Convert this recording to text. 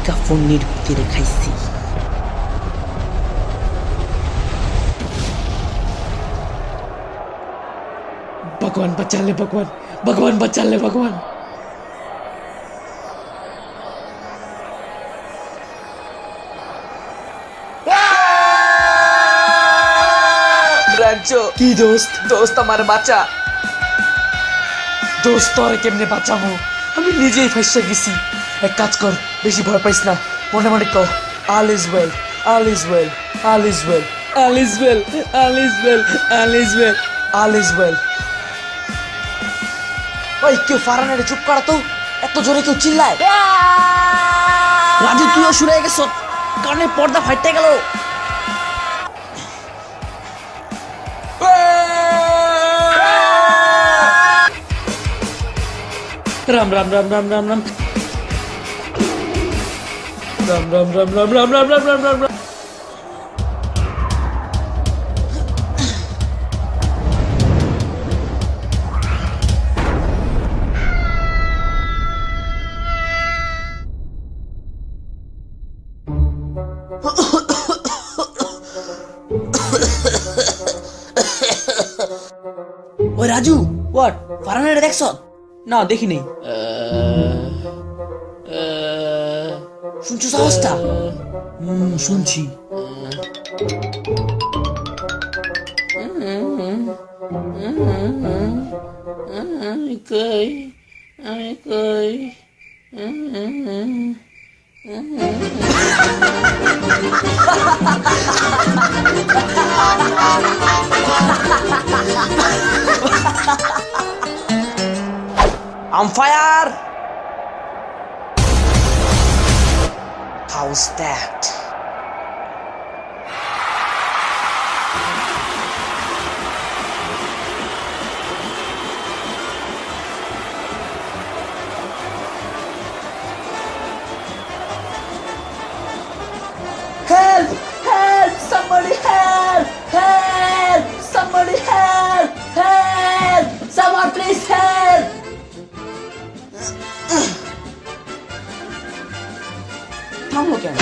কাফনের ভিতরে খাইছি। भगवान बचा ले, भगवान भगवान बचा ले, भगवान। কি দোস্ত দোস্ত আমার বাঁচা দোস্ত তোরে কেমনে বাঁচাবো আমি নিজেই ফাঁসে গেছি এক কাজ কর বেশি ভয় পাইস না মনে মনে কর all is well all is well all is well all is well all is well all is well all is well ওই কেউ ফারানারে চুপ করা তো এত জোরে কেউ চিল্লায় রাজু তুইও শুনে গেছ কানে পর্দা ফাইটে গেল राम राम राम राम राम राम राम राम राम राम राम राम राम राम राम राम ওই রাজু হোয়াট ফারানারে দেখছ না দেখি নেই শুনছো সাহসটা শুনছি I'm fire! How's that? Help! Help! Somebody help! Help! Somebody help! Help! Someone please help! থামলো কেন